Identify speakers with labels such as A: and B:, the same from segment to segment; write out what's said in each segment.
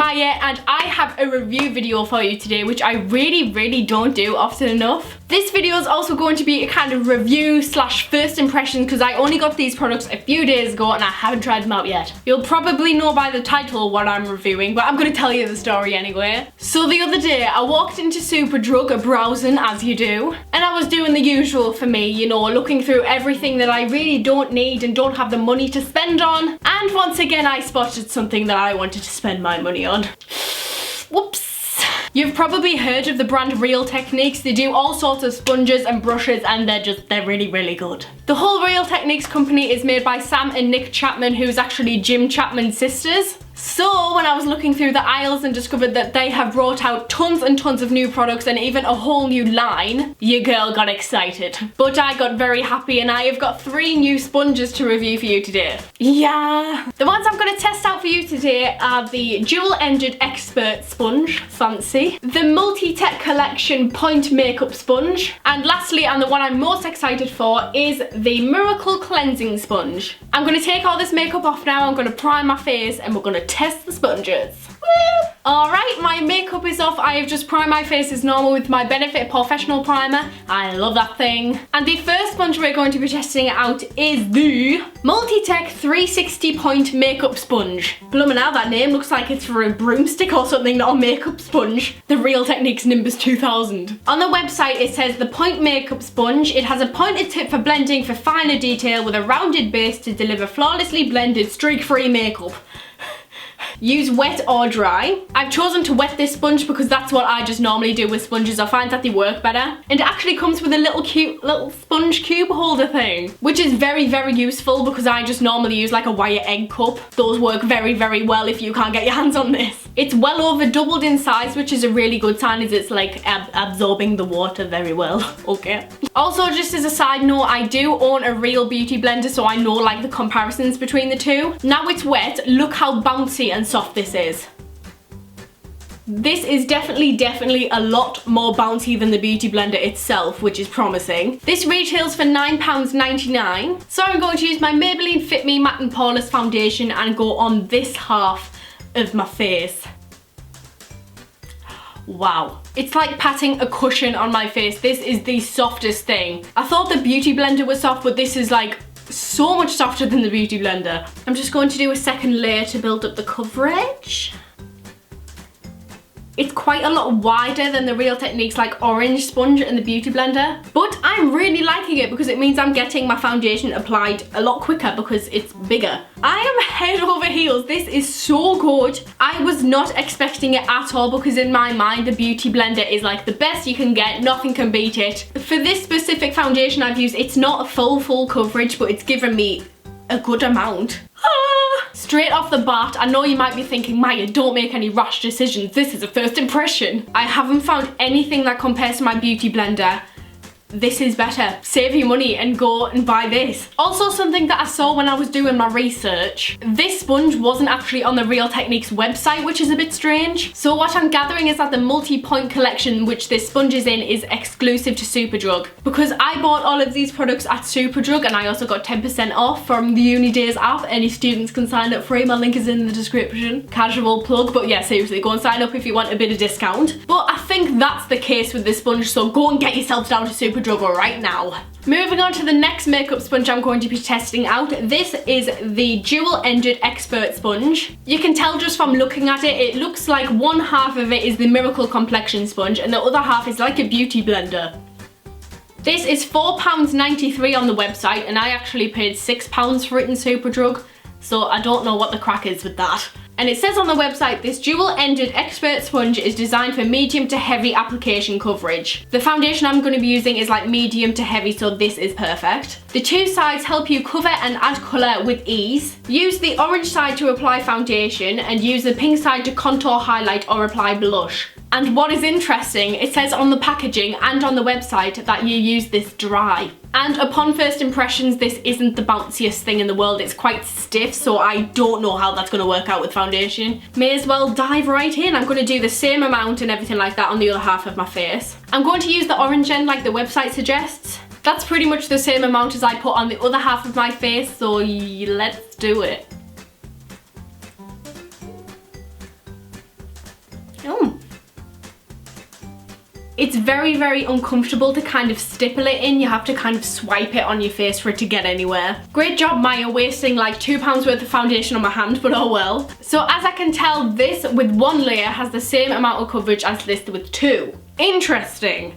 A: Maya, and I have a review video for you today, which I really don't do often enough. This video is also going to be a kind of review slash first impression because I only got these products a few days ago and I haven't tried them out yet. You'll probably know by the title what I'm reviewing, but I'm going to tell you the story anyway. So the other day I walked into Superdrug, browsing as you do, and I was doing the usual for me, you know, looking through everything that I really don't need and don't have the money to spend on. And once again I spotted something that I wanted to spend my money on. Whoops. You've probably heard of the brand Real Techniques. They do all sorts of sponges and brushes and they're really good. The whole Real Techniques company is made by Sam and Nick Chapman, who's actually Jim Chapman's sisters. So when I was looking through the aisles and discovered that they have brought out tons and tons of new products and even a whole new line, your girl got excited. But I got very happy and I have got 3 new sponges to review for you today. Yeah. The ones I'm going to test out for you today are the dual-ended expert sponge, fancy, the Multi-Tech Collection point makeup sponge, and lastly, and the one I'm most excited for, is the Miracle Cleansing Sponge. I'm going to take all this makeup off now, I'm going to prime my face, and we're going to test the sponges. Woo! Alright, my makeup is off. I have just primed my face as normal with my Benefit Professional Primer. I love that thing. And the first sponge we're going to be testing out is the Multi-Tech 360 Point Makeup Sponge. Blooming out, that name looks like it's for a broomstick or something, not a makeup sponge. The Real Techniques Nimbus 2000. On the website it says the Point Makeup Sponge. It has a pointed tip for blending for finer detail with a rounded base to deliver flawlessly blended streak-free makeup. Use wet or dry. I've chosen to wet this sponge because that's what I just normally do with sponges. I find that they work better. And it actually comes with a little cute little sponge cube holder thing, which is very useful because I just normally use like a wire egg cup. Those work very well if you can't get your hands on this. It's well over doubled in size, which is a really good sign, as it's like absorbing the water very well. Okay. Also, just as a side note, I do own a Real beauty blender, so I know like the comparisons between the two. Now it's wet, look how bouncy and soft this is. This is definitely a lot more bouncy than the beauty blender itself, which is promising. This retails for £9.99. So I'm going to use my Maybelline Fit Me Matte and Poreless foundation and go on this half of my face. Wow. It's like patting a cushion on my face. This is the softest thing. I thought the beauty blender was soft, but this is like so much softer than the beauty blender. I'm just going to do a second layer to build up the coverage. It's quite a lot wider than the Real Techniques like orange sponge in the beauty blender, but I'm really liking it because it means I'm getting my foundation applied a lot quicker because it's bigger. I am head over heels. This is so good. I was not expecting it at all because in my mind the beauty blender is like the best you can get. Nothing can beat it. For this specific foundation I've used, it's not a full coverage, but it's given me a good amount. Straight off the bat, I know you might be thinking, Maya, don't make any rash decisions. This is a first impression. I haven't found anything that compares to my beauty blender. This is better. Save your money and go and buy this. Also, something that I saw when I was doing my research, this sponge wasn't actually on the Real Techniques website, which is a bit strange. So what I'm gathering is that the multi-point collection, which this sponge is in, is exclusive to Superdrug. Because I bought all of these products at Superdrug and I also got 10% off from the Uni Days app. Any students can sign up free. My link is in the description. Casual plug, but yeah, seriously, go and sign up if you want a bit of discount. But I think that's the case with this sponge, so go and get yourself down to Superdrug right now. Moving on to the next makeup sponge I'm going to be testing out. This is the dual-ended expert sponge. You can tell just from looking at it, it looks like one half of it is the Miracle Complexion sponge and the other half is like a beauty blender. This is £4.93 on the website and I actually paid £6 for it in Superdrug, so I don't know what the crack is with that. And it says on the website, this dual-ended expert sponge is designed for medium to heavy application coverage. The foundation I'm going to be using is like medium to heavy, so this is perfect. The two sides help you cover and add colour with ease. Use the orange side to apply foundation and use the pink side to contour, highlight or apply blush. And what is interesting, it says on the packaging and on the website that you use this dry. And upon first impressions, this isn't the bounciest thing in the world. It's quite stiff, so I don't know how that's going to work out with foundation. May as well dive right in. I'm going to do the same amount and everything like that on the other half of my face. I'm going to use the orange end like the website suggests. That's pretty much the same amount as I put on the other half of my face, so let's do it. Oh. It's very, very uncomfortable to kind of stipple it in. You have to kind of swipe it on your face for it to get anywhere. Great job, Maya, wasting like £2 worth of foundation on my hand, but oh well. So as I can tell, this with one layer has the same amount of coverage as this with two. Interesting.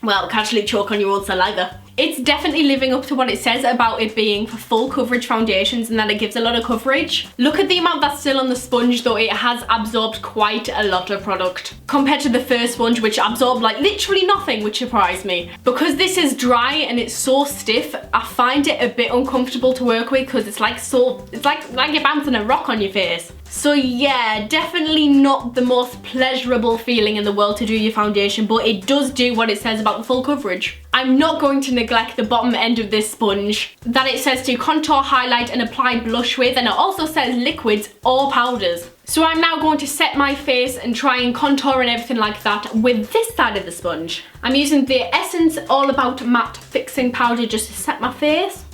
A: Well, casually choke on your own saliva. It's definitely living up to what it says about it being for full coverage foundations and that it gives a lot of coverage. Look at the amount that's still on the sponge though, it has absorbed quite a lot of product. Compared to the first sponge which absorbed like literally nothing, which surprised me. Because this is dry and it's so stiff, I find it a bit uncomfortable to work with because it's like you're bouncing a rock on your face. So yeah, definitely not the most pleasurable feeling in the world to do your foundation, but it does do what it says about the full coverage. I'm not going to neglect the bottom end of this sponge that it says to contour, highlight and apply blush with, and it also says liquids or powders. So I'm now going to set my face and try and contour and everything like that with this side of the sponge. I'm using the Essence All About Matte Fixing Powder just to set my face.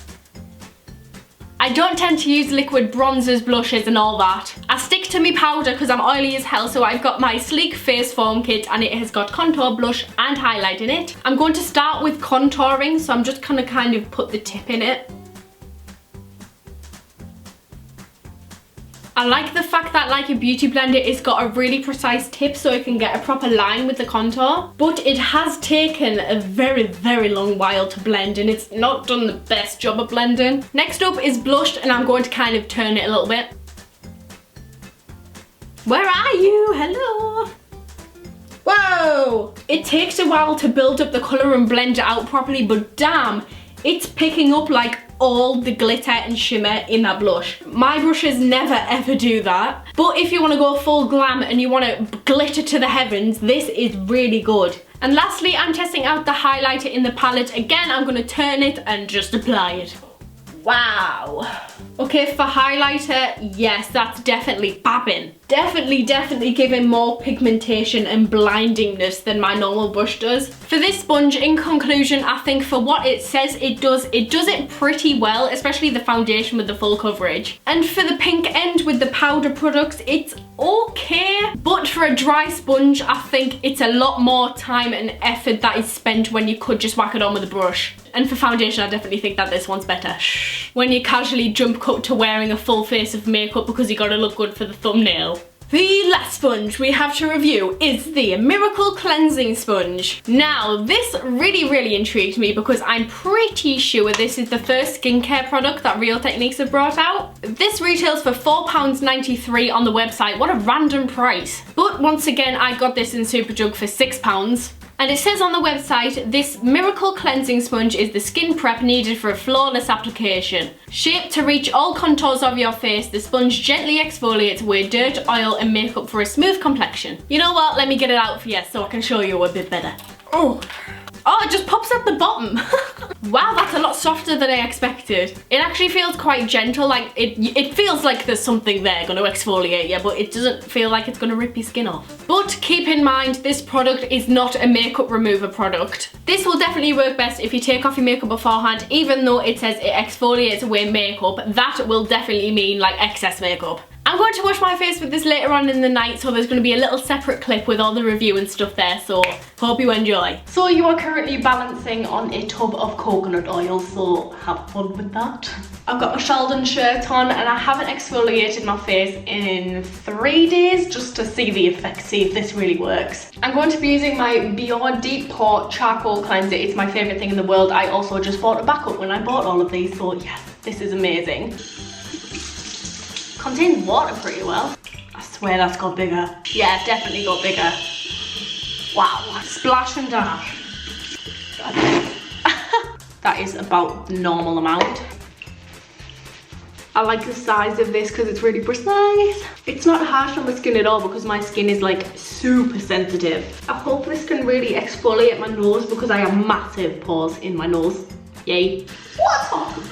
A: I don't tend to use liquid bronzers, blushes and all that. I stick to my powder because I'm oily as hell, so I've got my Sleek Face Foam Kit and it has got contour, blush and highlight in it. I'm going to start with contouring, so I'm just gonna kind of put the tip in it. I like the fact that like a beauty blender, it's got a really precise tip so it can get a proper line with the contour. But it has taken a very, very long while to blend and it's not done the best job of blending. Next up is blush and I'm going to kind of turn it a little bit. Where are you? Hello. Whoa! It takes a while to build up the colour and blend it out properly, but damn, it's picking up like all the glitter and shimmer in that blush. My brushes never ever do that. But if you want to go full glam and you want to glitter to the heavens, this is really good. And lastly, I'm testing out the highlighter in the palette. Again, I'm going to turn it and just apply it. Wow. Okay, for highlighter, yes, that's definitely babbing. Definitely giving more pigmentation and blindingness than my normal brush does. For this sponge, in conclusion, I think for what it says it does it pretty well, especially the foundation with the full coverage. And for the pink end with the powder products, it's okay. But for a dry sponge, I think it's a lot more time and effort that is spent when you could just whack it on with a brush. And for foundation, I definitely think that this one's better. When you casually jump cut to wearing a full face of makeup because you gotta look good for the thumbnail. The last sponge we have to review is the Miracle Cleansing Sponge. Now, this really intrigued me because I'm pretty sure this is the first skincare product that Real Techniques have brought out. This retails for £4.93 on the website. What a random price. But once again, I got this in Superdrug for £6. And it says on the website, this Miracle Cleansing Sponge is the skin prep needed for a flawless application. Shaped to reach all contours of your face, the sponge gently exfoliates away dirt, oil and makeup for a smooth complexion. You know what, let me get it out for you so I can show you a bit better. Oh, it just pops at the bottom. Wow, that's a lot softer than I expected. It actually feels quite gentle, like it feels like there's something there gonna exfoliate you, but it doesn't feel like it's gonna rip your skin off. But keep in mind, this product is not a makeup remover product. This will definitely work best if you take off your makeup beforehand, even though it says it exfoliates away makeup. That will definitely mean like excess makeup. I'm going to wash my face with this later on in the night, so there's going to be a little separate clip with all the review and stuff there, so hope you enjoy. So you are currently balancing on a tub of coconut oil, so have fun with that. I've got my Sheldon shirt on and I haven't exfoliated my face in 3 days just to see the effect, see if this really works. I'm going to be using my Beyond Deep Pore Charcoal Cleanser. It's my favourite thing in the world. I also just bought a backup when I bought all of these, so yes, this is amazing. Contains water pretty well. I swear that's got bigger. Yeah, definitely got bigger. Wow, splash and dash. That is about the normal amount. I like the size of this because it's really precise. It's not harsh on the skin at all because my skin is like super sensitive. I hope this can really exfoliate my nose because I have massive pores in my nose. Yay. What's up?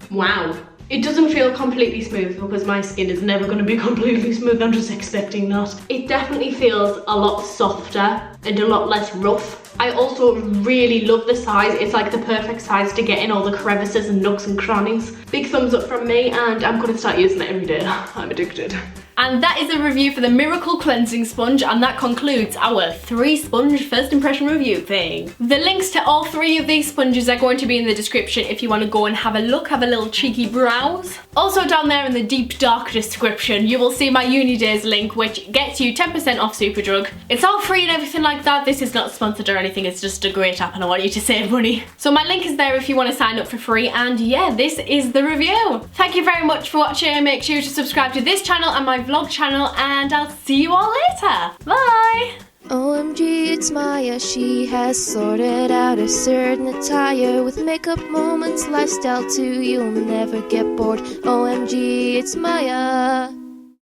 A: Wow. It doesn't feel completely smooth because my skin is never going to be completely smooth. I'm just expecting that. It definitely feels a lot softer and a lot less rough. I also really love the size. It's like the perfect size to get in all the crevices and nooks and crannies. Big thumbs up from me, and I'm gonna start using it every day. I'm addicted. And that is a review for the Miracle Cleansing Sponge, and that concludes our 3 sponge first impression review thing. The links to all 3 of these sponges are going to be in the description if you want to go and have a look, have a little cheeky browse. Also down there in the deep dark description, you will see my uni days link, which gets you 10% off Superdrug. It's all free and everything like that. This is not sponsored or anything, it's just a great app and I want you to save money. So my link is there if you want to sign up for free, and yeah, this is the review. Thank you very much for watching. Make sure to subscribe to this channel and my vlog channel, and I'll see you all later. Bye!
B: OMG, it's Maya. She has sorted out a certain attire with makeup moments, lifestyle too. You'll never get bored. OMG, it's Maya.